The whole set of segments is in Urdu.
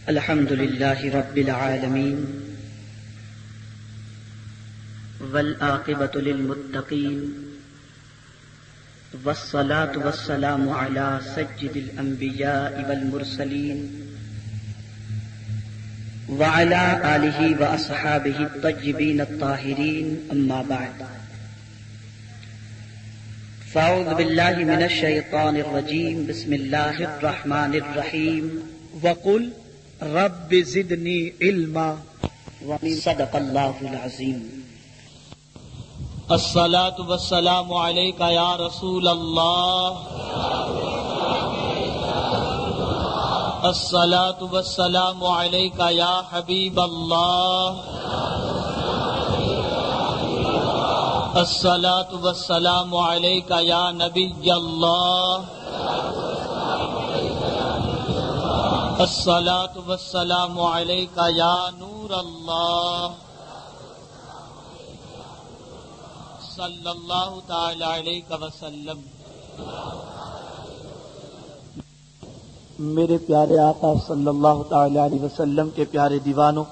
الحمد لله رب العالمين والعاقبة للمتقين والصلاة والسلام على سيد الأنبياء والمرسلين وعلى آله وأصحابه الطيبين الطاهرين أما بعد فأعوذ بالله من الشيطان الرجيم بسم الله الرحمن الرحيم وقل رب زدنی علما صدق الله العظيم الصلاة والسلام علیک یا رسول اللہ الصلاة والسلام علیک یا حبیب اللہ الصلاة والسلام علیک یا نبی اللہ الصلاة والسلام علیک یا نور اللہ صلی اللہ تعالی علیہ وسلم۔ میرے پیارے آقا صلی اللہ تعالی علیہ وسلم کے پیارے دیوانوں،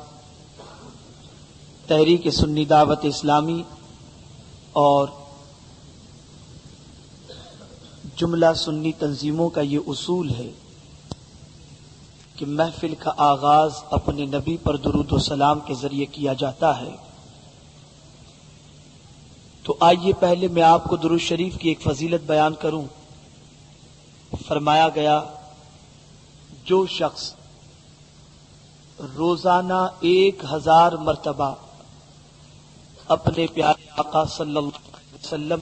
تحریک سنی دعوت اسلامی اور جملہ سنی تنظیموں کا یہ اصول ہے کہ محفل کا آغاز اپنے نبی پر درود و سلام کے ذریعے کیا جاتا ہے۔ تو آئیے پہلے میں آپ کو درود شریف کی ایک فضیلت بیان کروں۔ فرمایا گیا جو شخص روزانہ 1000 مرتبہ اپنے پیارے آقا صلی اللہ علیہ وسلم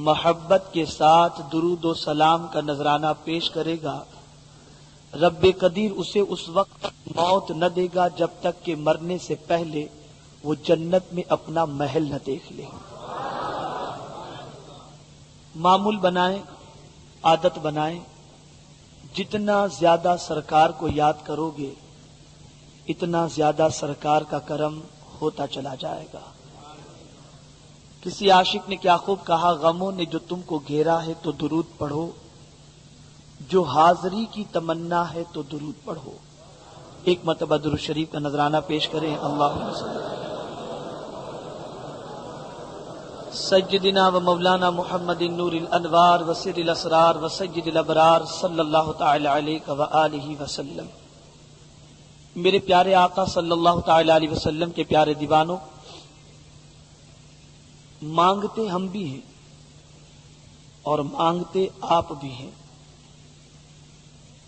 محبت کے ساتھ درود و سلام کا نذرانہ پیش کرے گا، رب قدیر اسے اس وقت موت نہ دے گا جب تک کہ مرنے سے پہلے وہ جنت میں اپنا محل نہ دیکھ لے۔ معمول بنائیں، عادت بنائیں، جتنا زیادہ سرکار کو یاد کرو گے اتنا زیادہ سرکار کا کرم ہوتا چلا جائے گا۔ کسی عاشق نے کیا خوب کہا، غموں نے جو تم کو گھیرا ہے تو درود پڑھو، جو حاضری کی تمنا ہے تو درود پڑھو۔ ایک مرتبہ درود شریف کا نذرانہ پیش کریں۔ اللہم صلی سیدنا و مولانا محمد نور الانوار و سر الاسرار و سید الابرار صلی اللہ تعالی علیہ وآلہ وسلم۔ میرے پیارے آقا صلی اللہ تعالی علیہ وسلم کے پیارے دیوانوں، مانگتے ہم بھی ہیں اور مانگتے آپ بھی ہیں،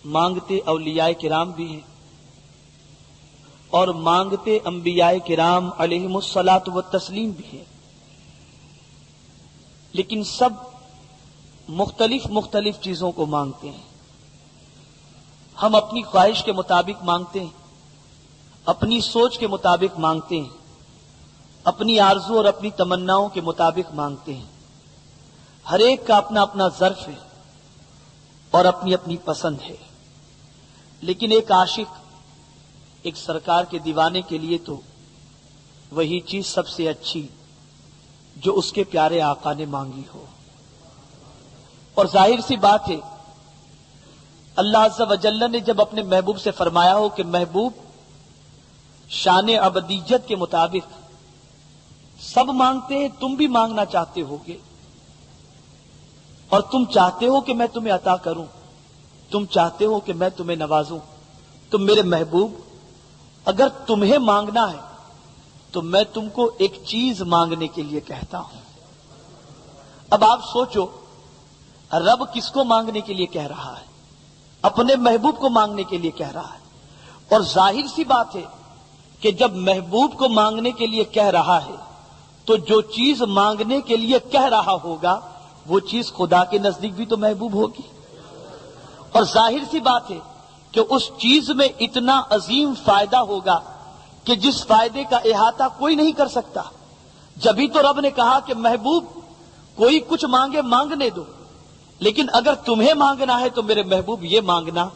مانگتے اولیاء کرام بھی ہیں اور مانگتے انبیاء کرام علیہم الصلاۃ والتسلیم بھی ہیں، لیکن سب مختلف چیزوں کو مانگتے ہیں۔ ہم اپنی خواہش کے مطابق مانگتے ہیں، اپنی سوچ کے مطابق مانگتے ہیں، اپنی آرزو اور اپنی تمناؤں کے مطابق مانگتے ہیں۔ ہر ایک کا اپنا اپنا ظرف ہے اور اپنی اپنی پسند ہے، لیکن ایک عاشق، ایک سرکار کے دیوانے کے لیے تو وہی چیز سب سے اچھی جو اس کے پیارے آقا نے مانگی ہو۔ اور ظاہر سی بات ہے، اللہ عز و جل نے جب اپنے محبوب سے فرمایا ہو کہ محبوب شان عبدیت کے مطابق سب مانگتے ہیں، تم بھی مانگنا چاہتے ہوگے اور تم چاہتے ہو کہ میں تمہیں عطا کروں، تم چاہتے ہو کہ میں تمہیں نوازوں، تو میرے محبوب اگر تمہیں مانگنا ہے تو میں تم کو ایک چیز مانگنے کے لیے کہتا ہوں۔ اب آپ سوچو، رب کس کو مانگنے کے لیے کہہ رہا ہے؟ اپنے محبوب کو مانگنے کے لیے کہہ رہا ہے، اور ظاہر سی بات ہے کہ جب محبوب کو مانگنے کے لیے کہہ رہا ہے تو جو چیز مانگنے کے لیے کہہ رہا ہوگا وہ چیز خدا کے نزدیک بھی تو محبوب ہوگی، اور ظاہر سی بات ہے کہ اس چیز میں اتنا عظیم فائدہ ہوگا کہ جس فائدے کا احاطہ کوئی نہیں کر سکتا۔ جبھی تو رب نے کہا کہ محبوب کوئی کچھ مانگے مانگنے دو، لیکن اگر تمہیں مانگنا ہے تو میرے محبوب یہ مانگنا۔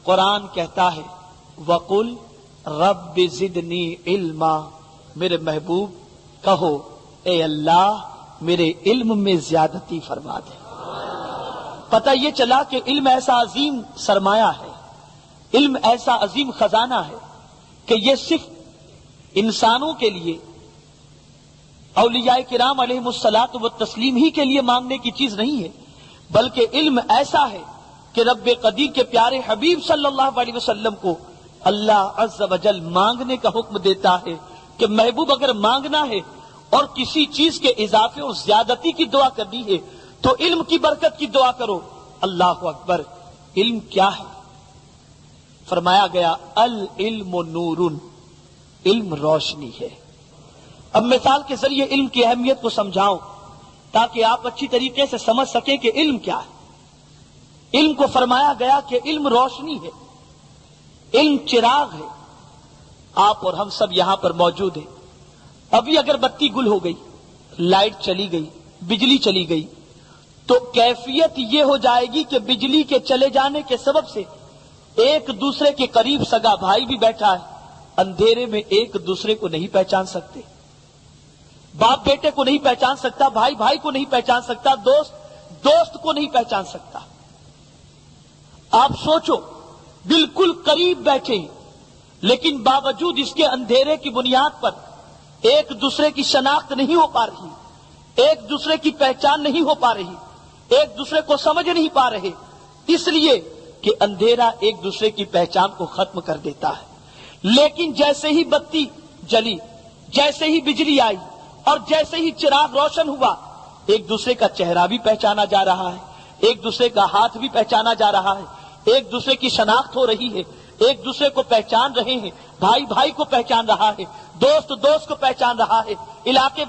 قرآن کہتا ہے وَقُلْ رَبِّ زِدْنِي عِلْمًا، میرے محبوب کہو اے اللہ میرے علم میں زیادتی فرما دے۔ پتہ یہ چلا کہ علم ایسا عظیم سرمایہ ہے علم ایسا عظیم خزانہ ہے کہ یہ صرف انسانوں کے لیے، اولیاء کرام علیہم الصلاۃ والتسلیم ہی کے لیے مانگنے کی چیز نہیں ہے، بلکہ علم ایسا ہے کہ رب قدیر کے پیارے حبیب صلی اللہ علیہ وسلم کو اللہ عز و جل مانگنے کا حکم دیتا ہے کہ محبوب اگر مانگنا ہے اور کسی چیز کے اضافے اور زیادتی کی دعا کرنی ہے تو علم کی برکت کی دعا کرو۔ اللہ اکبر! علم کیا ہے؟ فرمایا گیا العلم نور، علم روشنی ہے۔ اب مثال کے ذریعے علم کی اہمیت کو سمجھاؤں تاکہ آپ اچھی طریقے سے سمجھ سکیں کہ علم کیا ہے۔ علم کو فرمایا گیا کہ علم روشنی ہے، علم چراغ ہے۔ آپ اور ہم سب یہاں پر موجود ہیں، ابھی اگر بتی گل ہو گئی، لائٹ چلی گئی، بجلی چلی گئی، تو کیفیت یہ ہو جائے گی کہ بجلی کے چلے جانے کے سبب سے ایک دوسرے کے قریب سگا بھائی بھی بیٹھا ہے، اندھیرے میں ایک دوسرے کو نہیں پہچان سکتے، باپ بیٹے کو نہیں پہچان سکتا، بھائی بھائی کو نہیں پہچان سکتا، دوست دوست کو نہیں پہچان سکتا۔ آپ سوچو، بالکل قریب بیٹھے ہیں لیکن باوجود اس کے اندھیرے کی بنیاد پر ایک دوسرے کی شناخت نہیں ہو پا رہی، ایک دوسرے کی پہچان نہیں ہو پا رہی، ایک دوسرے کو سمجھ نہیں پا رہے، اس لیے کہ اندھیرا ایک دوسرے کی پہچان کو ختم کر دیتا ہے۔ لیکن جیسے ہی بتی جلی، جیسے ہی بجلی آئی اور جیسے ہی چراغ روشن ہوا، ایک دوسرے کا چہرہ بھی پہچانا جا رہا ہے، ایک دوسرے کا ہاتھ بھی پہچانا جا رہا ہے، ایک دوسرے کی شناخت ہو رہی ہے، ایک دوسرے کو پہچان رہے ہیں، بھائی بھائی کو پہچان رہا ہے، دوست دوست کو پہچان رہا ہے، علاقے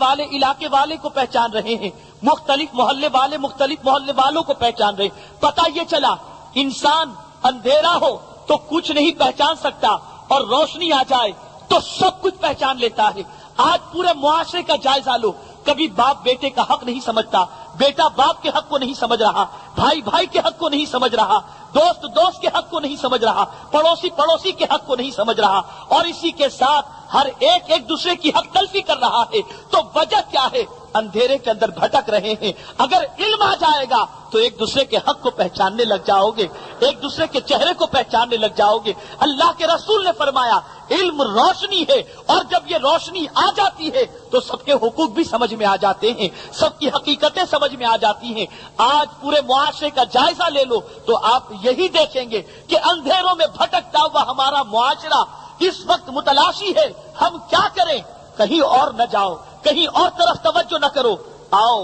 والے کو پہچان رہے ہیں، مختلف محلے والے مختلف محلے والوں کو پہچان رہے ہیں۔ پتہ یہ چلا انسان اندھیرا ہو تو کچھ نہیں پہچان سکتا اور روشنی آ جائے تو سب کچھ پہچان لیتا ہے۔ آج پورے معاشرے کا جائزہ لو، کبھی باپ بیٹے کا حق نہیں سمجھتا، بیٹا باپ کے حق کو نہیں سمجھ رہا، بھائی بھائی کے حق کو نہیں سمجھ رہا، دوست دوست کے حق کو نہیں سمجھ رہا، پڑوسی پڑوسی کے حق کو نہیں سمجھ رہا، اور اسی کے ساتھ ہر ایک دوسرے کی حق تلفی کر رہا ہے۔ تو وجہ کیا ہے؟ اندھیرے کے اندر بھٹک رہے ہیں۔ اگر علم آ جائے گا تو ایک دوسرے کے حق کو پہچاننے لگ جاؤ گے، ایک دوسرے کے چہرے کو پہچاننے لگ جاؤ گے۔ اللہ کے رسول نے فرمایا علم روشنی ہے، اور جب یہ روشنی آ جاتی ہے تو سب کے حقوق بھی سمجھ میں آ جاتے ہیں، سب کی حقیقتیں سمجھ میں آ جاتی ہیں۔ آج پورے معاشرے کا جائزہ لے لو تو آپ یہی دیکھیں گے کہ اندھیروں میں بھٹکتا ہوا ہمارا معاشرہ اس وقت متلاشی ہے۔ ہم کیا کریں؟ کہیں اور نہ جاؤ، کہیں اور طرف توجہ نہ کرو، آؤ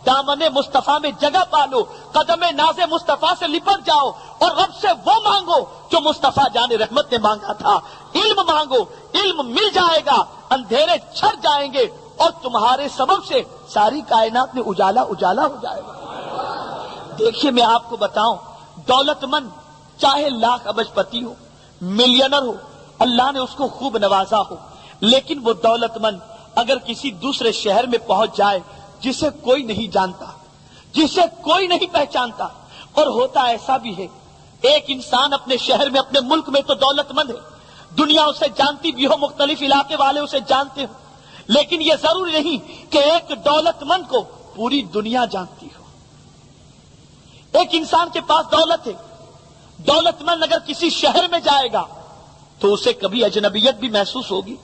دامن مصطفیٰ میں جگہ پالو، قدم ناز مصطفیٰ سے لپٹ جاؤ اور رب سے وہ مانگو جو مصطفیٰ جان رحمت نے مانگا تھا۔ علم مانگو، علم مل جائے گا، اندھیرے چھٹ جائیں گے اور تمہارے سبب سے ساری کائنات میں اجالا اجالا ہو جائے گا۔ دیکھیے میں آپ کو بتاؤں، دولت مند چاہے لاکھ ابج پتی ہو، ملینر ہو، اللہ نے اس کو خوب نوازا ہو، لیکن وہ دولت مند اگر کسی دوسرے شہر میں پہنچ جائے جسے کوئی نہیں جانتا، جسے کوئی نہیں پہچانتا، اور ہوتا ایسا بھی ہے ایک انسان اپنے شہر میں اپنے ملک میں تو دولت مند ہے، دنیا اسے جانتی بھی ہو، مختلف علاقے والے اسے جانتے ہو، لیکن یہ ضروری نہیں کہ ایک دولت مند کو پوری دنیا جانتی ہو۔ ایک انسان کے پاس دولت ہے، دولت مند اگر کسی شہر میں جائے گا تو اسے کبھی اجنبیت بھی محسوس ہوگی،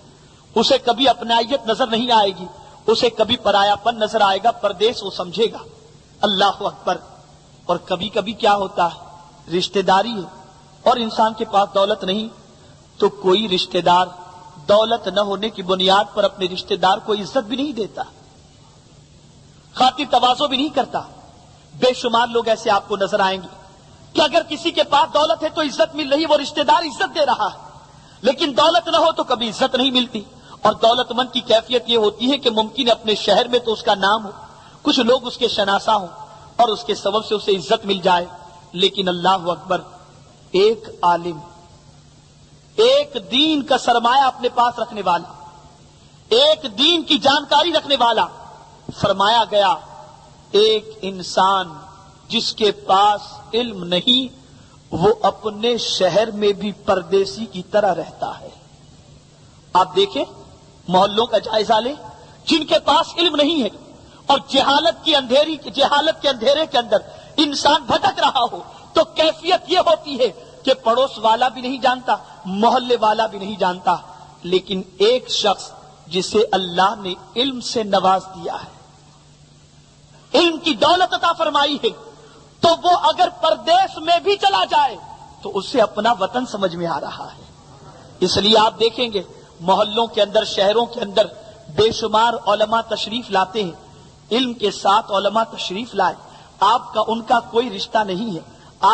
اسے کبھی اپنائیت نظر نہیں آئے گی، اسے کبھی پرایا پن نظر آئے گا، پردیس وہ سمجھے گا۔ اللہ اکبر! اور کبھی کبھی کیا ہوتا ہے، رشتہ داری ہے اور انسان کے پاس دولت نہیں تو کوئی رشتہ دار دولت نہ ہونے کی بنیاد پر اپنے رشتہ دار کو عزت بھی نہیں دیتا، خاطر تواضع بھی نہیں کرتا۔ بے شمار لوگ ایسے آپ کو نظر آئیں گے کہ اگر کسی کے پاس دولت ہے تو عزت مل رہی، وہ رشتہ دار عزت دے رہا ہے، لیکن دولت نہ ہو تو کبھی عزت نہیں ملتی۔ اور دولت مند کی کیفیت یہ ہوتی ہے کہ ممکن ہے اپنے شہر میں تو اس کا نام ہو، کچھ لوگ اس کے شناسا ہوں اور اس کے سبب سے اسے عزت مل جائے، لیکن اللہ اکبر، ایک عالم، ایک دین کا سرمایہ اپنے پاس رکھنے والا، ایک دین کی جانکاری رکھنے والا، فرمایا گیا ایک انسان جس کے پاس علم نہیں وہ اپنے شہر میں بھی پردیسی کی طرح رہتا ہے۔ آپ دیکھیں، محلوں کا جائزہ لیں، جن کے پاس علم نہیں ہے اور جہالت کے اندھیرے کے اندر انسان بھٹک رہا ہو تو کیفیت یہ ہوتی ہے کہ پڑوس والا بھی نہیں جانتا، محلے والا بھی نہیں جانتا، لیکن ایک شخص جسے اللہ نے علم سے نواز دیا ہے، علم کی دولت عطا فرمائی ہے، تو وہ اگر پردیس میں بھی چلا جائے تو اسے اپنا وطن سمجھ میں آ رہا ہے۔ اس لیے آپ دیکھیں گے محلوں کے اندر، شہروں کے اندر بے شمار علماء تشریف لاتے ہیں، علم کے ساتھ علماء تشریف لائے، آپ کا ان کا کوئی رشتہ نہیں ہے،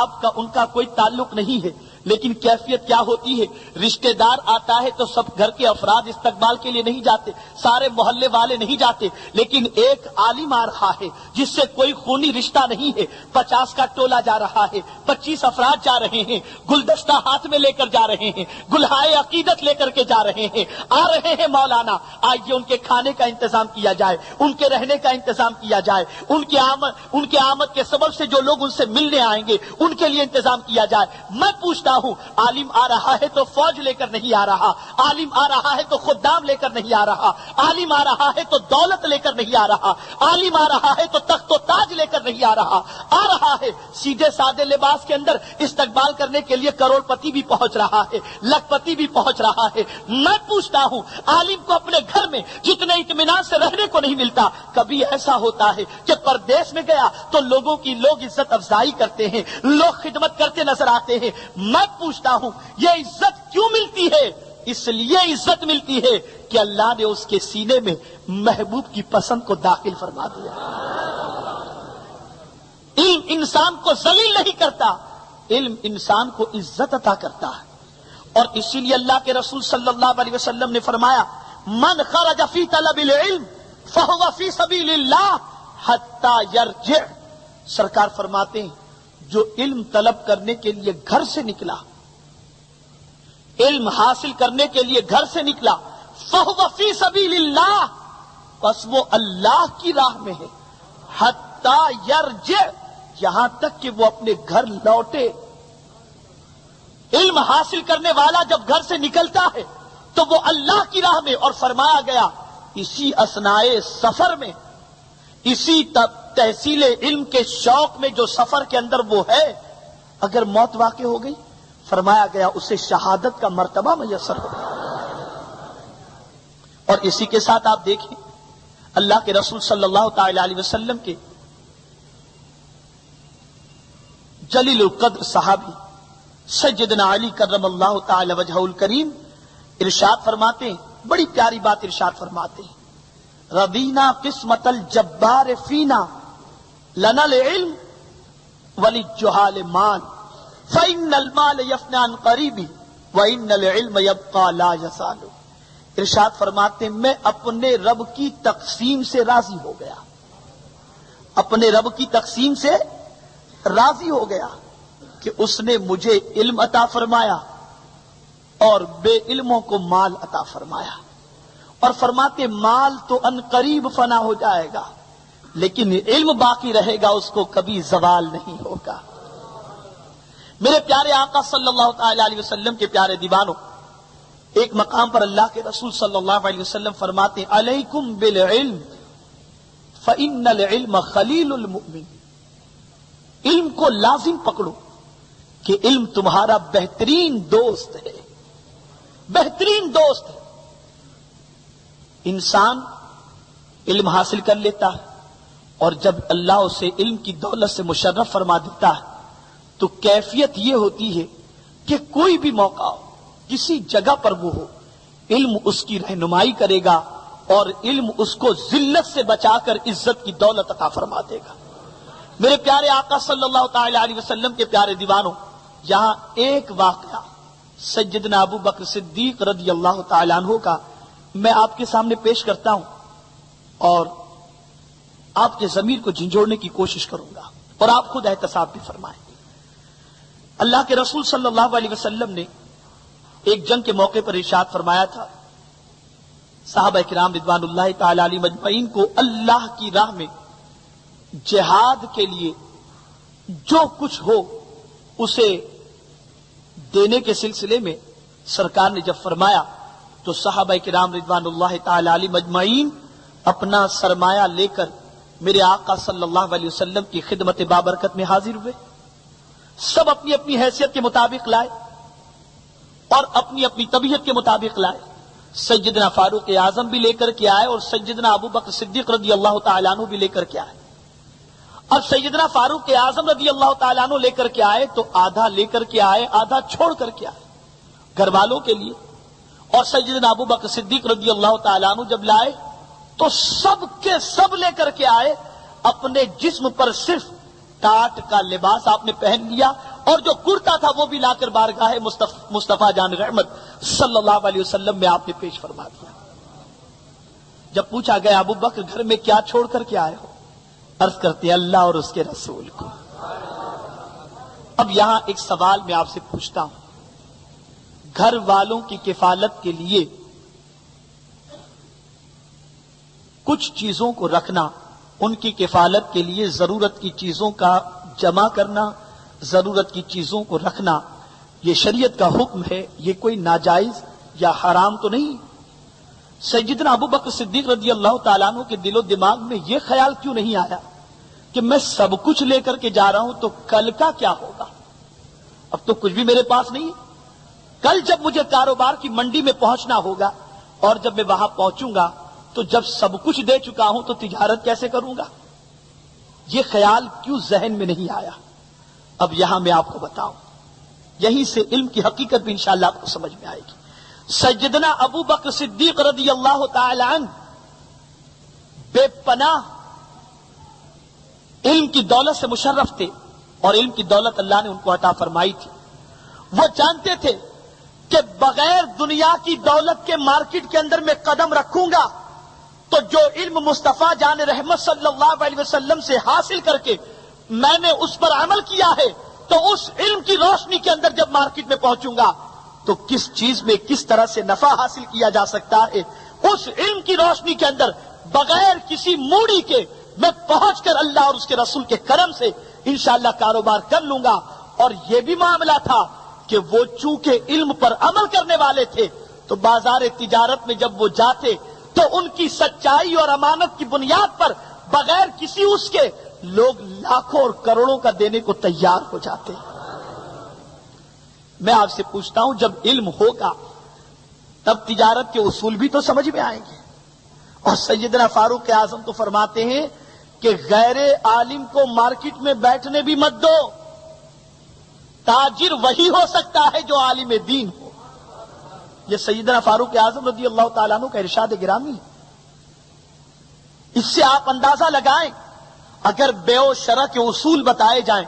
آپ کا ان کا کوئی تعلق نہیں ہے، لیکن کیفیت کیا ہوتی ہے؟ رشتہ دار آتا ہے تو سب گھر کے افراد استقبال کے لیے نہیں جاتے، سارے محلے والے نہیں جاتے، لیکن ایک عالم آ رہا ہے جس سے کوئی خونی رشتہ نہیں ہے، 50 کا ٹولہ جا رہا ہے، 25 افراد جا رہے ہیں، گلدستہ ہاتھ میں لے کر جا رہے ہیں، گلہائے عقیدت لے کر کے جا رہے ہیں، آ رہے ہیں مولانا آئیے ان کے کھانے کا انتظام کیا جائے، ان کے رہنے کا انتظام کیا جائے، ان کے آمد کے سبب سے جو لوگ ان سے ملنے آئیں گے ان کے لیے انتظام کیا جائے۔ میں پوچھتا ہوں، عالم آ رہا ہے تو فوج لے کر نہیں آ رہا، عالم آ رہا ہے تو خدام لے کر نہیں آ رہا، عالم آ رہا ہے تو دولت لے کر نہیں آ رہا، عالم آ رہا ہے تو تخت و تاج لے کر نہیں آ رہا ہے سیدھے سادے لباس کے اندر استقبال کرنے کے لیے کروڑ پتی بھی پہنچ رہا ہے، لکھ پتی بھی پہنچ رہا ہے۔ میں پوچھتا ہوں، عالم کو اپنے گھر میں جتنے اطمینان سے رہنے کو نہیں ملتا، کبھی ایسا ہوتا ہے کہ پردیس میں گیا تو لوگوں کی لوگ عزت افزائی کرتے ہیں، لوگ خدمت کرتے نظر آتے ہیں۔ میں پوچھتا ہوں، یہ عزت کیوں ملتی ہے؟ اس لیے عزت ملتی ہے کہ اللہ نے اس کے سینے میں محبوب کی پسند کو داخل فرما دیا۔ علم انسان کو ذلیل نہیں کرتا، علم انسان کو عزت عطا کرتا ہے، اور اسی لیے اللہ کے رسول صلی اللہ علیہ وسلم نے فرمایا، من خرج فی طلب العلم فہو فی سبیل اللہ حتی یرجع۔ سرکار فرماتے ہیں، جو علم طلب کرنے کے لیے گھر سے نکلا، علم حاصل کرنے کے لیے گھر سے نکلا، فہو فی سبیل اللہ، بس وہ اللہ کی راہ میں ہے، حتی یرجع، یہاں تک کہ وہ اپنے گھر لوٹے۔ علم حاصل کرنے والا جب گھر سے نکلتا ہے تو وہ اللہ کی راہ میں، اور فرمایا گیا اسی اثناء سفر میں، اسی تحصیل علم کے شوق میں جو سفر کے اندر وہ ہے، اگر موت واقع ہو گئی، فرمایا گیا اسے شہادت کا مرتبہ میسر ہو گیا۔ اور اسی کے ساتھ آپ دیکھیں اللہ کے رسول صلی اللہ تعالی علیہ وسلم کے جلیل القدر صحابی سیدنا علی کرم اللہ تعالی وجہہ الکریم ارشاد فرماتے ہیں، بڑی پیاری بات ارشاد فرماتے ہیں، رضینا قسمت الجبار فینا لنا العلم وللجہال مال فإن المال يفنى عن قریبی وإن العلم يبقى لا يزال۔ ارشاد فرماتے ہیں، میں اپنے رب کی تقسیم سے راضی ہو گیا، اپنے رب کی تقسیم سے راضی ہو گیا کہ اس نے مجھے علم عطا فرمایا اور بے علموں کو مال عطا فرمایا، اور فرماتے مال تو ان قریب فنا ہو جائے گا لیکن علم باقی رہے گا، اس کو کبھی زوال نہیں ہوگا۔ میرے پیارے آقا صلی اللہ تعالی علیہ وسلم کے پیارے دیوانوں، ایک مقام پر اللہ کے رسول صلی اللہ علیہ وسلم فرماتے ہیں، علیکم بالعلم فإن العلم خلیل المؤمن، علم کو لازم پکڑو کہ علم تمہارا بہترین دوست ہے، بہترین دوست ہے۔ انسان علم حاصل کر لیتا ہے اور جب اللہ اسے علم کی دولت سے مشرف فرما دیتا ہے تو کیفیت یہ ہوتی ہے کہ کوئی بھی موقع ہو، کسی جگہ پر وہ ہو، علم اس کی رہنمائی کرے گا اور علم اس کو ذلت سے بچا کر عزت کی دولت عطا فرما دے گا۔ میرے پیارے آقا صلی اللہ تعالی علیہ وسلم کے پیارے دیوانوں، یہاں ایک واقعہ سیدنا ابو بکر صدیق رضی اللہ تعالی عنہ کا میں آپ کے سامنے پیش کرتا ہوں اور آپ کے ضمیر کو جھنجھوڑنے کی کوشش کروں گا اور آپ خود احتساب بھی فرمائیں۔ اللہ کے رسول صلی اللہ علیہ وسلم نے ایک جنگ کے موقع پر ارشاد فرمایا تھا، صحابہ کرام رضوان اللہ تعالی علیہم اجمعین کو اللہ کی راہ میں جہاد کے لیے جو کچھ ہو اسے دینے کے سلسلے میں سرکار نے جب فرمایا تو صحابہ کرام رضوان اللہ تعالی علیہم اجمعین اپنا سرمایہ لے کر میرے آقا صلی اللہ علیہ وسلم کی خدمت بابرکت میں حاضر ہوئے۔ سب اپنی اپنی حیثیت کے مطابق لائے اور اپنی اپنی طبیعت کے مطابق لائے. سیدنا فاروق اعظم بھی لے کر کے آئے اور سیدنا ابو بکر صدیق رضی اللہ تعالیٰ عنہ بھی لے کر کے آئے. اب سیدنا فاروق اعظم رضی اللہ تعالیٰ عنہ لے کر کے آئے تو آدھا لے کر کے آئے, آدھا چھوڑ کر کے آئے گھر والوں کے لیے. اور سیدنا ابو بکر صدیق رضی اللہ تعالیٰ عنہ جب لائے تو سب کے سب لے کر کے آئے. اپنے جسم پر صرف ٹاٹ کا لباس آپ نے پہن لیا اور جو کرتا تھا وہ بھی لا کر بارگاہ مصطفیٰ جان رحمت صلی اللہ علیہ وسلم میں آپ نے پیش فرما دیا. جب پوچھا گیا ابو بکر گھر میں کیا چھوڑ کر کے آئے ہو؟ عرض کرتے اللہ اور اس کے رسول کو. اب یہاں ایک سوال میں آپ سے پوچھتا ہوں, گھر والوں کی کفالت کے لیے کچھ چیزوں کو رکھنا, ان کی کفالت کے لیے ضرورت کی چیزوں کا جمع کرنا, ضرورت کی چیزوں کو رکھنا, یہ شریعت کا حکم ہے, یہ کوئی ناجائز یا حرام تو نہیں. سیدنا ابو بکر صدیق رضی اللہ تعالیٰ عنہ کے دل و دماغ میں یہ خیال کیوں نہیں آیا کہ میں سب کچھ لے کر کے جا رہا ہوں تو کل کا کیا ہوگا؟ اب تو کچھ بھی میرے پاس نہیں ہے. کل جب مجھے کاروبار کی منڈی میں پہنچنا ہوگا اور جب میں وہاں پہنچوں گا تو جب سب کچھ دے چکا ہوں تو تجارت کیسے کروں گا؟ یہ خیال کیوں ذہن میں نہیں آیا؟ اب یہاں میں آپ کو بتاؤں, یہیں سے علم کی حقیقت بھی انشاءاللہ آپ کو سمجھ میں آئے گی. سیدنا ابو بکر صدیق رضی اللہ تعالی عنہ بے پناہ علم کی دولت سے مشرف تھے اور علم کی دولت اللہ نے ان کو عطا فرمائی تھی. وہ جانتے تھے کہ بغیر دنیا کی دولت کے مارکیٹ کے اندر میں قدم رکھوں گا تو جو علم مصطفیٰ جان رحمت صلی اللہ علیہ وسلم سے حاصل کر کے میں نے اس پر عمل کیا ہے تو اس علم کی روشنی کے اندر جب مارکیٹ میں پہنچوں گا تو کس چیز میں کس طرح سے نفع حاصل کیا جا سکتا ہے, اس علم کی روشنی کے اندر بغیر کسی موڑی کے میں پہنچ کر اللہ اور اس کے رسول کے کرم سے انشاءاللہ کاروبار کر لوں گا. اور یہ بھی معاملہ تھا کہ وہ چونکہ علم پر عمل کرنے والے تھے تو بازار تجارت میں جب وہ جاتے تو ان کی سچائی اور امانت کی بنیاد پر بغیر کسی اس کے لوگ لاکھوں اور کروڑوں کا دینے کو تیار ہو جاتے. میں آپ سے پوچھتا ہوں, جب علم ہوگا تب تجارت کے اصول بھی تو سمجھ میں آئیں گے. اور سیدنا فاروق اعظم تو فرماتے ہیں کہ غیر عالم کو مارکیٹ میں بیٹھنے بھی مت دو, تاجر وہی ہو سکتا ہے جو عالم دین ہو. یہ سیدنا فاروق اعظم رضی اللہ تعالیٰ عنہ کا ارشاد گرامی ہے. اس سے آپ اندازہ لگائیں, اگر بیع و شرع کے اصول بتائے جائیں,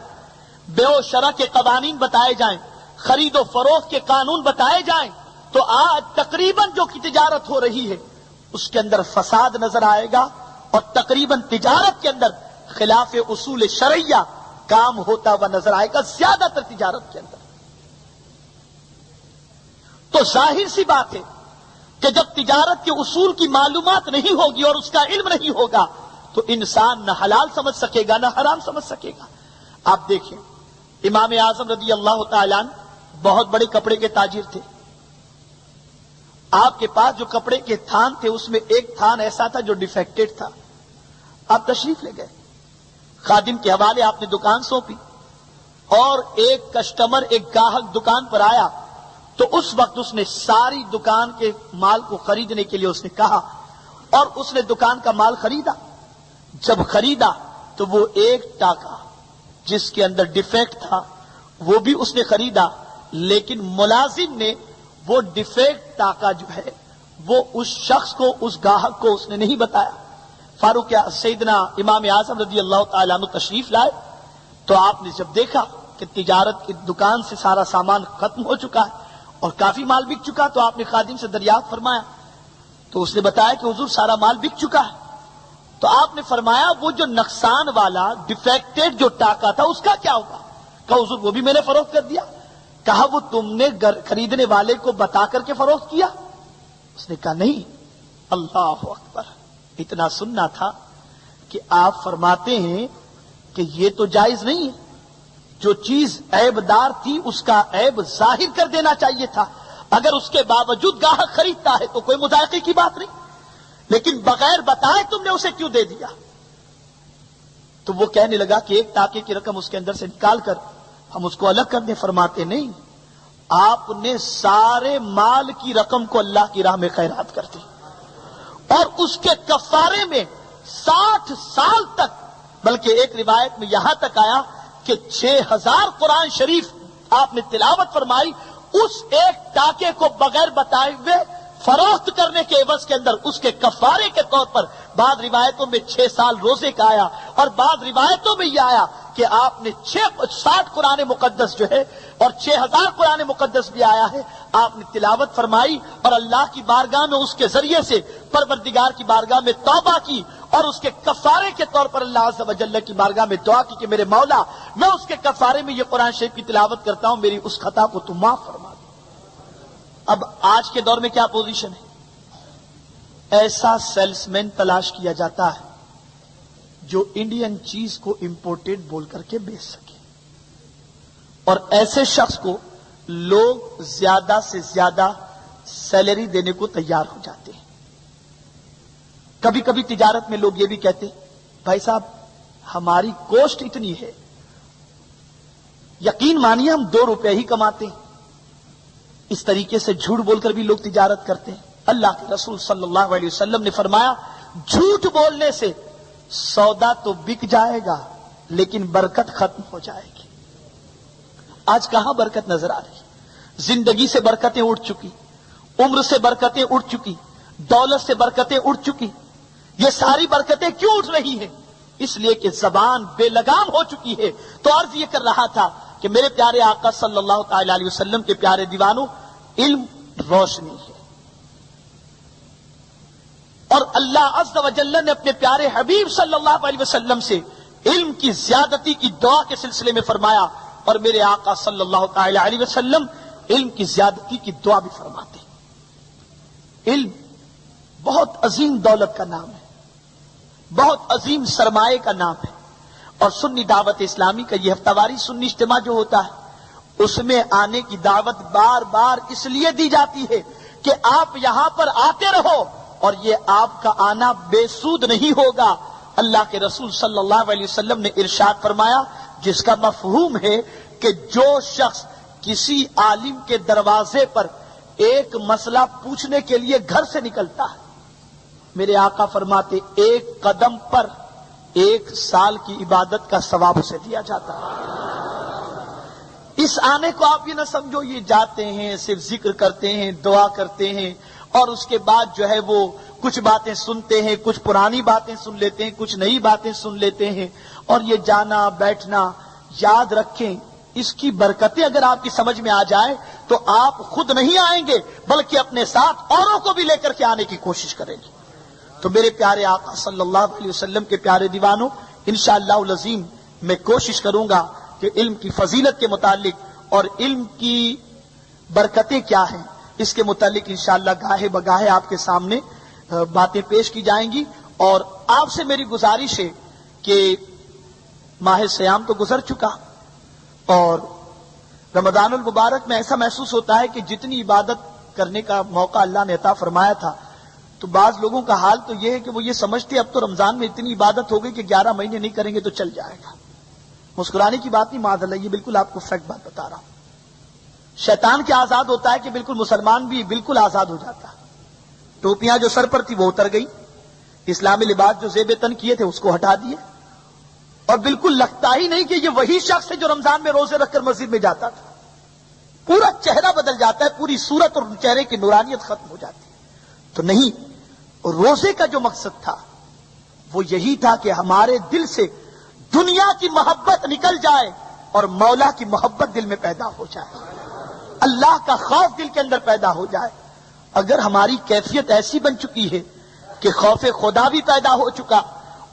بیع و شرع کے قوانین بتائے جائیں, خرید و فروخت کے قانون بتائے جائیں تو آج تقریباً جو کی تجارت ہو رہی ہے اس کے اندر فساد نظر آئے گا اور تقریباً تجارت کے اندر خلاف اصول شرعیہ کام ہوتا ہوا نظر آئے گا زیادہ تر تجارت کے اندر. تو ظاہر سی بات ہے کہ جب تجارت کے اصول کی معلومات نہیں ہوگی اور اس کا علم نہیں ہوگا تو انسان نہ حلال سمجھ سکے گا نہ حرام سمجھ سکے گا. آپ دیکھیں, امام اعظم رضی اللہ تعالیٰ عنہ بہت بڑے کپڑے کے تاجر تھے. آپ کے پاس جو کپڑے کے تھان تھے اس میں ایک تھان ایسا تھا جو ڈیفیکٹڈ تھا. آپ تشریف لے گئے, خادم کے حوالے آپ نے دکان سونپی اور ایک کسٹمر, ایک گاہک دکان پر آیا تو اس وقت اس نے ساری دکان کے مال کو خریدنے کے لیے اس نے کہا اور اس نے دکان کا مال خریدا. جب خریدا تو وہ ایک ٹاکا جس کے اندر ڈیفیکٹ تھا وہ بھی اس نے خریدا, لیکن ملازم نے وہ ڈیفیکٹ ٹاکا جو ہے وہ اس شخص کو, اس گاہک کو اس نے نہیں بتایا. فاروق سیدنا امام اعظم رضی اللہ تعالیٰ عنہ تشریف لائے تو آپ نے جب دیکھا کہ تجارت کی دکان سے سارا سامان ختم ہو چکا ہے اور کافی مال بک چکا تو آپ نے خادم سے دریافت فرمایا تو اس نے بتایا کہ حضور سارا مال بک چکا ہے. تو آپ نے فرمایا وہ جو نقصان والا ڈیفیکٹڈ جو ٹاکا تھا اس کا کیا ہوگا؟ کہا حضور وہ بھی میں نے فروخت کر دیا. کہا وہ تم نے خریدنے والے کو بتا کر کے فروخت کیا؟ اس نے کہا نہیں. اللہ اکبر, اتنا سننا تھا کہ آپ فرماتے ہیں کہ یہ تو جائز نہیں ہے, جو چیز عیب دار تھی اس کا عیب ظاہر کر دینا چاہیے تھا. اگر اس کے باوجود گاہک خریدتا ہے تو کوئی مذائقے کی بات نہیں, لیکن بغیر بتائے تم نے اسے کیوں دے دیا؟ تو وہ کہنے لگا کہ ایک ٹاکے کی رقم اس کے اندر سے نکال کر ہم اس کو الگ کرنے فرماتے نہیں، آپ نے سارے مال کی رقم کو اللہ کی راہ میں خیرات کر دی اور اس کے کفارے میں 60 سال تک، بلکہ ایک روایت میں یہاں تک آیا کہ 6000 قرآن شریف آپ نے تلاوت فرمائی، اس ایک ٹاکے کو بغیر بتائے ہوئے فروخت کرنے کے عوض کے اندر اس کے کفارے کے طور پر بعض روایتوں میں 6 سال روزے کا آیا، اور بعض روایتوں میں یہ آیا کہ آپ نے 60 قرآن مقدس جو ہے اور 6000 قرآن مقدس بھی آیا ہے، آپ نے تلاوت فرمائی اور اللہ کی بارگاہ میں اس کے ذریعے سے پروردگار کی بارگاہ میں توبہ کی، اور اس کے کفارے کے طور پر اللہ عز و جل کی بارگاہ میں دعا کی کہ میرے مولا، میں اس کے کفارے میں یہ قرآن شریف کی تلاوت کرتا ہوں، میری اس خطا کو تو معاف فرما دے۔ اب آج کے دور میں کیا پوزیشن ہے؟ ایسا سیلس مین تلاش کیا جاتا ہے جو انڈین چیز کو امپورٹڈ بول کر کے بیچ سکے، اور ایسے شخص کو لوگ زیادہ سے زیادہ سیلری دینے کو تیار ہو جاتے ہیں۔ کبھی کبھی تجارت میں لوگ یہ بھی کہتے ہیں بھائی صاحب ہماری کوسٹ اتنی ہے، یقین مانیے ہم 2 روپے ہی کماتے ہیں۔ اس طریقے سے جھوٹ بول کر بھی لوگ تجارت کرتے ہیں۔ اللہ کے رسول صلی اللہ علیہ وسلم نے فرمایا جھوٹ بولنے سے سودا تو بک جائے گا لیکن برکت ختم ہو جائے گی۔ آج کہاں برکت نظر آ رہی؟ زندگی سے برکتیں اٹھ چکی، عمر سے برکتیں اٹھ چکی، دولت سے برکتیں اٹھ چکی۔ یہ ساری برکتیں کیوں اٹھ رہی ہیں؟ اس لیے کہ زبان بے لگام ہو چکی ہے۔ تو عرض یہ کر رہا تھا کہ میرے پیارے آقا صلی اللہ تعالی علیہ وسلم کے پیارے دیوانوں، علم روشنی ہے، اور اللہ عز و جل نے اپنے پیارے حبیب صلی اللہ علیہ وسلم سے علم کی زیادتی کی دعا کے سلسلے میں فرمایا، اور میرے آقا صلی اللہ تعالی علیہ وسلم علم کی زیادتی کی دعا بھی فرماتے ہیں۔ علم بہت عظیم دولت کا نام ہے، بہت عظیم سرمایہ کا نام ہے، اور سنی دعوت اسلامی کا یہ ہفتہ واری سنی اجتماع جو ہوتا ہے اس میں آنے کی دعوت بار بار اس لیے دی جاتی ہے کہ آپ یہاں پر آتے رہو، اور یہ آپ کا آنا بے سود نہیں ہوگا۔ اللہ کے رسول صلی اللہ علیہ وسلم نے ارشاد فرمایا، جس کا مفہوم ہے کہ جو شخص کسی عالم کے دروازے پر ایک مسئلہ پوچھنے کے لیے گھر سے نکلتا ہے، میرے آقا فرماتے 1 قدم پر 1 سال کی عبادت کا ثواب اسے دیا جاتا ہے۔ اس آنے کو آپ یہ نہ سمجھو یہ جاتے ہیں صرف ذکر کرتے ہیں، دعا کرتے ہیں، اور اس کے بعد جو ہے وہ کچھ باتیں سنتے ہیں، کچھ پرانی باتیں سن لیتے ہیں، کچھ نئی باتیں سن لیتے ہیں، اور یہ جانا بیٹھنا، یاد رکھیں اس کی برکتیں اگر آپ کی سمجھ میں آ جائیں تو آپ خود نہیں آئیں گے بلکہ اپنے ساتھ اوروں کو بھی لے کر کے آنے کی کوشش کریں گے۔ تو میرے پیارے آقا صلی اللہ علیہ وسلم کے پیارے دیوانوں، انشاءاللہ العظیم میں کوشش کروں گا کہ علم کی فضیلت کے متعلق اور علم کی برکتیں کیا ہیں اس کے متعلق انشاءاللہ گاہے بگاہے آپ کے سامنے باتیں پیش کی جائیں گی۔ اور آپ سے میری گزارش ہے کہ ماہ سیام تو گزر چکا، اور رمضان المبارک میں ایسا محسوس ہوتا ہے کہ جتنی عبادت کرنے کا موقع اللہ نے عطا فرمایا تھا، تو بعض لوگوں کا حال تو یہ ہے کہ وہ یہ سمجھتے اب تو رمضان میں اتنی عبادت ہو گئی کہ 11 مہینے نہیں کریں گے تو چل جائے گا۔ مسکرانے کی بات نہیں معاذ اللہ، یہ بالکل آپ کو فیکٹ بات بتا رہا ہوں۔ شیطان کیا آزاد ہوتا ہے کہ بالکل مسلمان بھی بالکل آزاد ہو جاتا ہے۔ ٹوپیاں جو سر پر تھی وہ اتر گئی، اسلامی لباس جو زیب تن کیے تھے اس کو ہٹا دیے، اور بالکل لگتا ہی نہیں کہ یہ وہی شخص ہے جو رمضان میں روزے رکھ کر مسجد میں جاتا تھا۔ پورا چہرہ بدل جاتا ہے، پوری صورت اور چہرے کی نورانیت ختم ہو جاتی ہے۔ تو نہیں، روزے کا جو مقصد تھا وہ یہی تھا کہ ہمارے دل سے دنیا کی محبت نکل جائے اور مولا کی محبت دل میں پیدا ہو جائے، اللہ کا خوف دل کے اندر پیدا ہو جائے۔ اگر ہماری کیفیت ایسی بن چکی ہے کہ خوف خدا بھی پیدا ہو چکا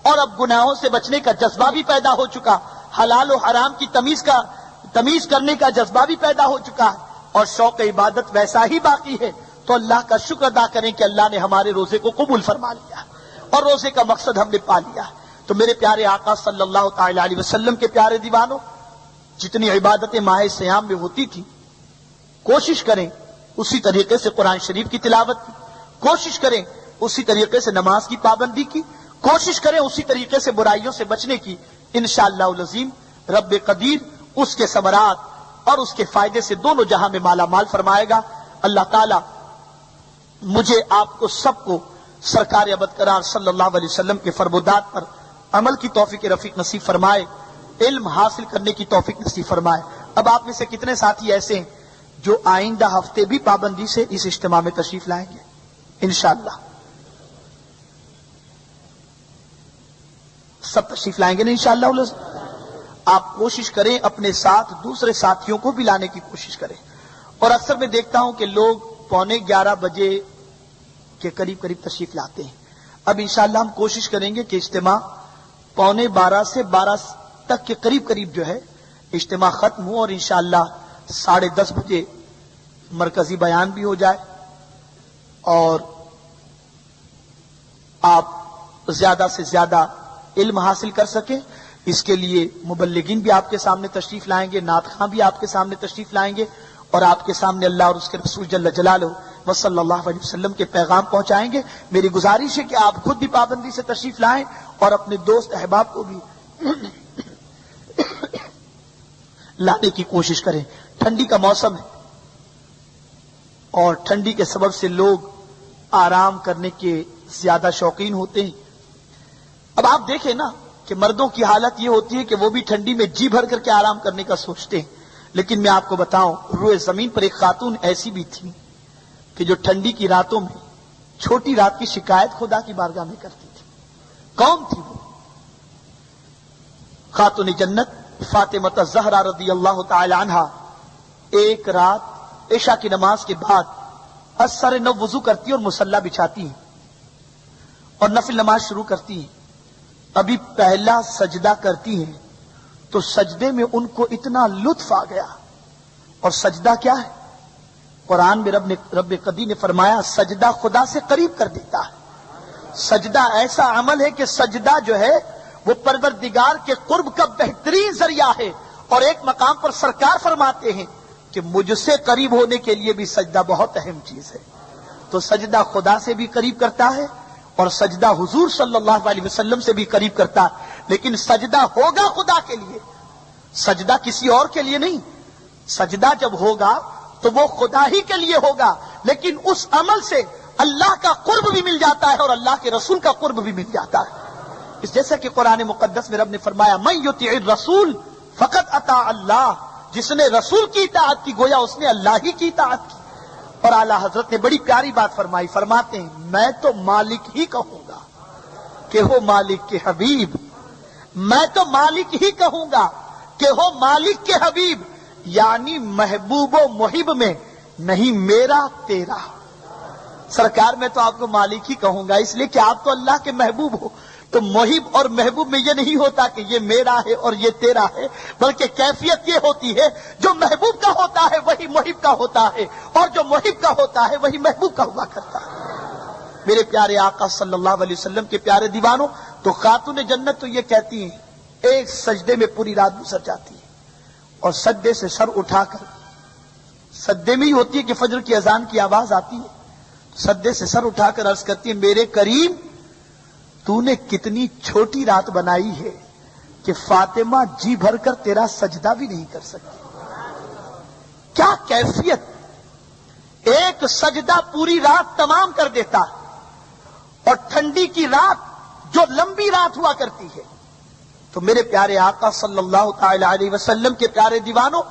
اور اب گناہوں سے بچنے کا جذبہ بھی پیدا ہو چکا، حلال و حرام کی تمیز کرنے کا جذبہ بھی پیدا ہو چکا ہے، اور شوق عبادت ویسا ہی باقی ہے، تو اللہ کا شکر ادا کریں کہ اللہ نے ہمارے روزے کو قبول فرما لیا اور روزے کا مقصد ہم نے پا لیا۔ تو میرے پیارے آقا صلی اللہ تعالی علیہ وسلم کے پیارے دیوانوں، جتنی عبادتیں ماہ سیام میں ہوتی تھی، کوشش کریں اسی طریقے سے قرآن شریف کی تلاوت کی، کوشش کریں اسی طریقے سے نماز کی پابندی کی، کوشش کریں اسی طریقے سے برائیوں سے بچنے کی۔ انشاءاللہ العظیم رب قدیر اس کے ثمرات اور اس کے فائدے سے دونوں جہاں میں مالا مال فرمائے گا۔ اللہ تعالی مجھے آپ کو سب کو سرکار ابد قرار صلی اللہ علیہ وسلم کے فرمودات پر عمل کی توفیق رفیق نصیب فرمائے، علم حاصل کرنے کی توفیق نصیب فرمائے۔ اب آپ میں سے کتنے ساتھی ایسے ہیں جو آئندہ ہفتے بھی پابندی سے اس اجتماع میں تشریف لائیں گے؟ انشاءاللہ سب تشریف لائیں گے نا انشاءاللہ۔ آپ کوشش کریں اپنے ساتھ دوسرے ساتھیوں کو بھی لانے کی کوشش کریں۔ اور اکثر میں دیکھتا ہوں کہ لوگ 11:15 بجے کے قریب تشریف لاتے ہیں۔ اب انشاءاللہ ہم کوشش کریں گے کہ اجتماع 11:15 سے 12 تک کے قریب جو ہے اجتماع ختم ہو، اور انشاءاللہ 10:30 بجے مرکزی بیان بھی ہو جائے اور آپ زیادہ سے زیادہ علم حاصل کر سکیں۔ اس کے لیے مبلغین بھی آپ کے سامنے تشریف لائیں گے، نعت خواں بھی آپ کے سامنے تشریف لائیں گے، اور آپ کے سامنے اللہ اور اس کے رسول جل جلالہ و صلی اللہ علیہ وسلم کے پیغام پہنچائیں گے۔ میری گزارش ہے کہ آپ خود بھی پابندی سے تشریف لائیں اور اپنے دوست احباب کو بھی لانے کی کوشش کریں۔ ٹھنڈی کا موسم ہے اور ٹھنڈی کے سبب سے لوگ آرام کرنے کے زیادہ شوقین ہوتے ہیں۔ اب آپ دیکھیں نا کہ مردوں کی حالت یہ ہوتی ہے کہ وہ بھی ٹھنڈی میں جی بھر کر کے آرام کرنے کا سوچتے ہیں، لیکن میں آپ کو بتاؤں روئے زمین پر ایک خاتون ایسی بھی تھی کہ جو ٹھنڈی کی راتوں میں چھوٹی رات کی شکایت خدا کی بارگاہ میں کرتی تھی۔ کون تھی وہ؟ خاتون جنت فاطمہ الزہرا رضی اللہ تعالی عنہا ایک رات عشاء کی نماز کے بعد اثر نو وضو کرتی اور مصلی بچھاتی ہیں اور نفل نماز شروع کرتی ہیں۔ ابھی پہلا سجدہ کرتی ہیں تو سجدے میں ان کو اتنا لطف آ گیا، اور سجدہ کیا ہے؟ قرآن میں رب قدیر نے فرمایا سجدہ خدا سے قریب کر دیتا ہے۔ سجدہ ایسا عمل ہے کہ سجدہ جو ہے وہ پروردگار کے قرب کا بہترین ذریعہ ہے، اور ایک مقام پر سرکار فرماتے ہیں کہ مجھ سے قریب ہونے کے لیے بھی سجدہ بہت اہم چیز ہے۔ تو سجدہ خدا سے بھی قریب کرتا ہے اور سجدہ حضور صلی اللہ علیہ وسلم سے بھی قریب کرتا ہے، لیکن سجدہ ہوگا خدا کے لیے، سجدہ کسی اور کے لیے نہیں۔ سجدہ جب ہوگا تو وہ خدا ہی کے لیے ہوگا، لیکن اس عمل سے اللہ کا قرب بھی مل جاتا ہے اور اللہ کے رسول کا قرب بھی مل جاتا ہے۔ اس جیسا کہ قرآن مقدس میں رب نے فرمایا من یطع الرسول فقط اطاع اللہ، جس نے رسول کی اطاعت کی گویا اس نے اللہ ہی کی اطاعت کی۔ اور اعلیٰ حضرت نے بڑی پیاری بات فرمائی، فرماتے ہیں میں تو مالک ہی کہوں گا کہ ہو مالک کے حبیب، میں تو مالک ہی کہوں گا کہ ہو مالک کے حبیب، یعنی محبوب و محب میں نہیں میرا تیرا۔ سرکار میں تو آپ کو مالک ہی کہوں گا اس لیے کہ آپ تو اللہ کے محبوب ہو، تو محب اور محبوب میں یہ نہیں ہوتا کہ یہ میرا ہے اور یہ تیرا ہے، بلکہ کیفیت یہ ہوتی ہے جو محبوب کا ہوتا ہے وہی محب کا ہوتا ہے، اور جو محب کا ہوتا ہے وہی محبوب کا ہوا کرتا ہے۔ میرے پیارے آقا صلی اللہ علیہ وسلم کے پیارے دیوانوں، تو خاتون جنت تو یہ کہتی ہیں ایک سجدے میں پوری رات گزر جاتی ہے، اور سجدے سے سر اٹھا کر، سجدے میں ہی ہوتی ہے کہ فجر کی اذان کی آواز آتی ہے، سجدے سے سر اٹھا کر عرض کرتی ہے میرے کریم تو نے کتنی چھوٹی رات بنائی ہے کہ فاطمہ جی بھر کر تیرا سجدہ بھی نہیں کر سکتی۔ کیا کیفیت! ایک سجدہ پوری رات تمام کر دیتا ہے، اور ٹھنڈی کی رات جو لمبی رات ہوا کرتی ہے۔ تو میرے پیارے آقا صلی اللہ تعالی علیہ وسلم کے پیارے دیوانوں،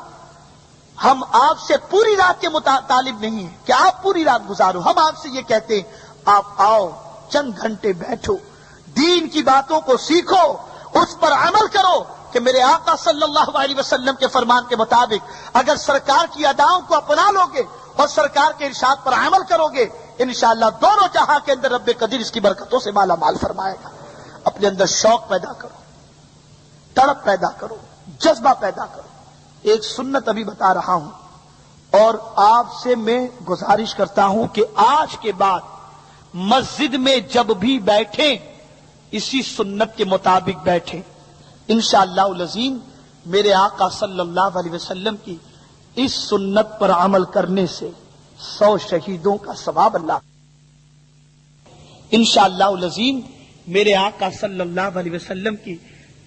ہم آپ سے پوری رات کے طالب نہیں ہیں کہ آپ پوری رات گزارو، ہم آپ سے یہ کہتے ہیں آپ آؤ چند گھنٹے بیٹھو، دین کی باتوں کو سیکھو، اس پر عمل کرو کہ میرے آقا صلی اللہ علیہ وسلم کے فرمان کے مطابق اگر سرکار کی اداؤں کو اپنا لو گے اور سرکار کے ارشاد پر عمل کرو گے، انشاءاللہ دونوں جہاں کے اندر رب قدیر اس کی برکتوں سے مالا مال فرمائے گا۔ اپنے اندر شوق پیدا کرو، تڑپ پیدا کرو، جذبہ پیدا کرو۔ ایک سنت ابھی بتا رہا ہوں، اور آپ سے میں گزارش کرتا ہوں کہ آج کے بعد مسجد میں جب بھی بیٹھیں اسی سنت کے مطابق بیٹھیں، انشاءاللہ العظیم میرے آقا صلی اللہ علیہ وسلم کی اس سنت پر عمل کرنے سے 100 شہیدوں کا ثواب اللہ، انشاءاللہ العظیم میرے آقا صلی اللہ علیہ وسلم کی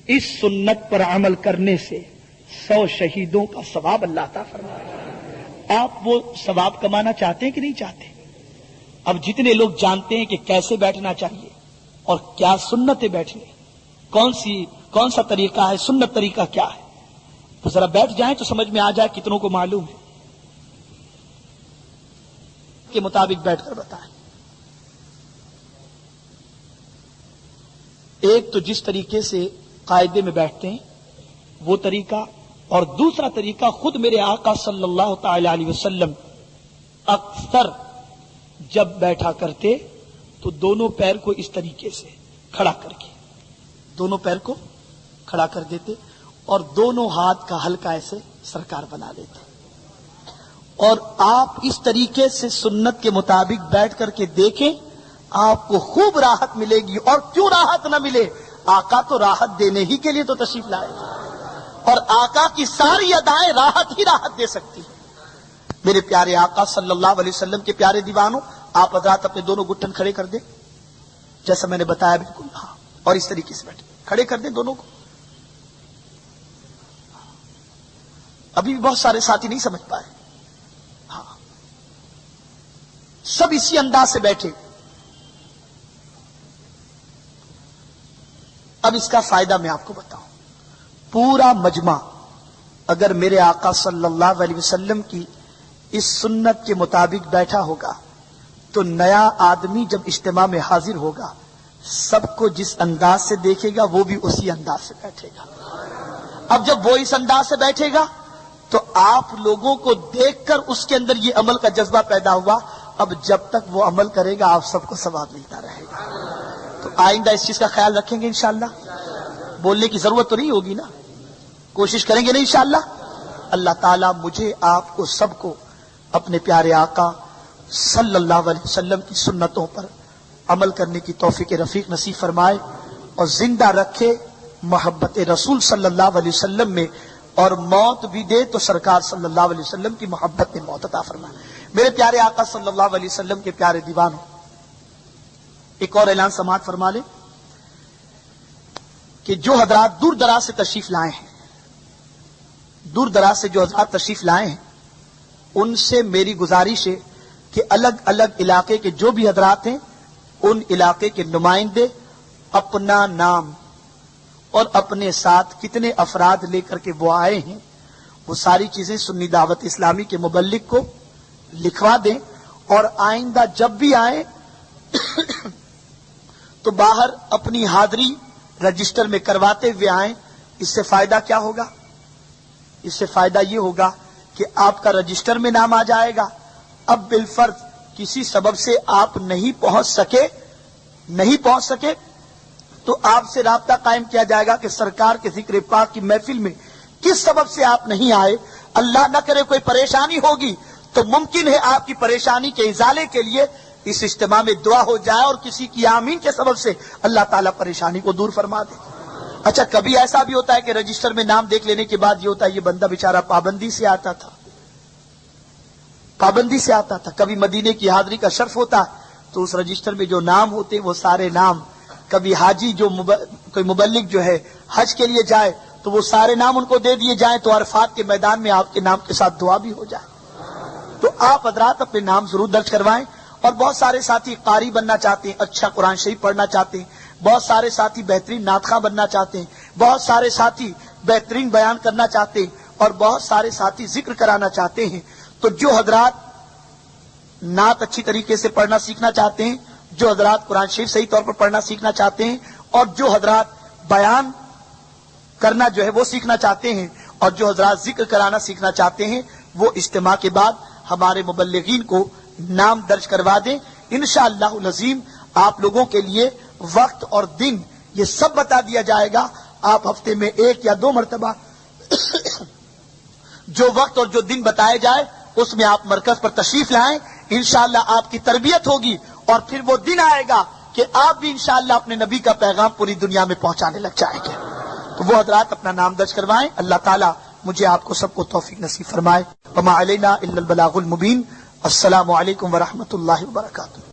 اس سنت پر عمل کرنے سے 100 شہیدوں کا ثواب اللہ عطا فرمائے. آپ وہ ثواب کمانا چاہتے ہیں کہ نہیں چاہتے؟ اب جتنے لوگ جانتے ہیں کہ کیسے بیٹھنا چاہیے اور کیا سنت ہے بیٹھنے، کون سا طریقہ ہے، سنت طریقہ کیا ہے، تو ذرا بیٹھ جائیں تو سمجھ میں آ جائے کتنوں کو معلوم ہے کے مطابق بیٹھ کر بتائیں. ایک تو جس طریقے سے قاعدے میں بیٹھتے ہیں وہ طریقہ، اور دوسرا طریقہ خود میرے آقا صلی اللہ تعالی علیہ وسلم اکثر جب بیٹھا کرتے تو دونوں پیر کو اس طریقے سے کھڑا کر کے دونوں پیر کو کھڑا کر دیتے اور دونوں ہاتھ کا ہلکا ایسے سرکار بنا لیتے. اور آپ اس طریقے سے سنت کے مطابق بیٹھ کر کے دیکھیں، آپ کو خوب راحت ملے گی. اور کیوں راحت نہ ملے؟ آقا تو راحت دینے ہی کے لیے تو تشریف لائے اور آقا کی ساری ادائیں راحت ہی راحت دے سکتی ہیں. میرے پیارے آقا صلی اللہ علیہ وسلم کے پیارے دیوانوں، آپ حضرات اپنے دونوں گھٹن کھڑے کر دیں جیسا میں نے بتایا، بالکل ہاں، اور اس طریقے سے بیٹھے کھڑے کر دیں دونوں کو. ابھی بھی بہت سارے ساتھی نہیں سمجھ پائے. ہاں، سب اسی انداز سے بیٹھے. اب اس کا فائدہ میں آپ کو بتاؤں. پورا مجمع اگر میرے آقا صلی اللہ علیہ وسلم کی اس سنت کے مطابق بیٹھا ہوگا تو نیا آدمی جب اجتماع میں حاضر ہوگا سب کو جس انداز سے دیکھے گا وہ بھی اسی انداز سے بیٹھے گا. اب جب وہ اس انداز سے بیٹھے گا تو آپ لوگوں کو دیکھ کر اس کے اندر یہ عمل کا جذبہ پیدا ہوا. اب جب تک وہ عمل کرے گا آپ سب کو ثواب ملتا رہے گا. تو آئندہ اس چیز کا خیال رکھیں گے انشاءاللہ. بولنے کی ضرورت تو نہیں ہوگی نا، کوشش کریں گے نا انشاءاللہ. اللہ تعالیٰ مجھے آپ کو سب کو اپنے پیارے آقا صلی اللہ علیہ وسلم کی سنتوں پر عمل کرنے کی توفیق رفیق نصیب فرمائے اور زندہ رکھے محبت رسول صلی اللہ علیہ وسلم میں، اور موت بھی دے تو سرکار صلی اللہ علیہ وسلم کی محبت میں موت عطا فرمائے. میرے پیارے آقا صلی اللہ علیہ وسلم کے پیارے دیوانوں، ایک اور اعلان سماعت فرما لیں کہ جو حضرات دور دراز سے تشریف لائے ہیں، دور دراز سے جو حضرات تشریف لائے ہیں، ان سے میری گزارش ہے کہ الگ الگ علاقے کے جو بھی حضرات ہیں ان علاقے کے نمائندے اپنا نام اور اپنے ساتھ کتنے افراد لے کر کے وہ آئے ہیں وہ ساری چیزیں سنی دعوت اسلامی کے مبلغ کو لکھوا دیں. اور آئندہ جب بھی آئیں تو باہر اپنی حاضری رجسٹر میں کرواتے ہوئے آئیں. اس سے فائدہ کیا ہوگا؟ اس سے فائدہ یہ ہوگا کہ آپ کا رجسٹر میں نام آ جائے گا. اب بالفرض کسی سبب سے آپ نہیں پہنچ سکے تو آپ سے رابطہ قائم کیا جائے گا کہ سرکار کے ذکر پاک کی محفل میں کس سبب سے آپ نہیں آئے. اللہ نہ کرے کوئی پریشانی ہوگی تو ممکن ہے آپ کی پریشانی کے ازالے کے لیے اس اجتماع میں دعا ہو جائے اور کسی کی آمین کے سبب سے اللہ تعالیٰ پریشانی کو دور فرما دے. اچھا، کبھی ایسا بھی ہوتا ہے کہ رجسٹر میں نام دیکھ لینے کے بعد یہ ہوتا ہے یہ بندہ بیچارہ پابندی سے آتا تھا. کبھی مدینے کی حاضری کا شرف ہوتا تو اس رجسٹر میں جو نام ہوتے وہ سارے نام، کبھی حاجی جو کوئی مبلغ جو ہے حج کے لیے جائے تو وہ سارے نام ان کو دے دیے جائیں تو عرفات کے میدان میں آپ کے نام کے ساتھ دعا بھی ہو جائے. تو آپ حضرات اپنے نام ضرور درج کروائیں. اور بہت سارے ساتھی قاری بننا چاہتے ہیں، اچھا قرآن شریف پڑھنا چاہتے ہیں، بہت سارے ساتھی بہترین نعت خواں بننا چاہتے ہیں، بہت سارے ساتھی بہترین بیان کرنا چاہتے ہیں، اور بہت سارے ساتھی ذکر کرانا چاہتے ہیں. تو جو حضرات نعت اچھی طریقے سے پڑھنا سیکھنا چاہتے ہیں، جو حضرات قرآن شریف صحیح طور پر پڑھنا سیکھنا چاہتے ہیں، اور جو حضرات بیان کرنا جو ہے وہ سیکھنا چاہتے ہیں، اور جو حضرات ذکر کرانا سیکھنا چاہتے ہیں، وہ اجتماع کے بعد ہمارے مبلغین کو نام درج کروا دیں. انشاءاللہ العظیم آپ لوگوں کے لیے وقت اور دن یہ سب بتا دیا جائے گا. آپ ہفتے میں 1 یا 2 مرتبہ جو وقت اور جو دن بتائے جائے اس میں آپ مرکز پر تشریف لائیں. انشاءاللہ آپ کی تربیت ہوگی اور پھر وہ دن آئے گا کہ آپ بھی انشاءاللہ اپنے نبی کا پیغام پوری دنیا میں پہنچانے لگ جائیں گے. تو وہ حضرات اپنا نام درج کروائیں. اللہ تعالیٰ مجھے آپ کو سب کو توفیق نصیب فرمائے. وما علینا الا البلاغ المبین. السلام علیکم ورحمۃ اللہ وبرکاتہ.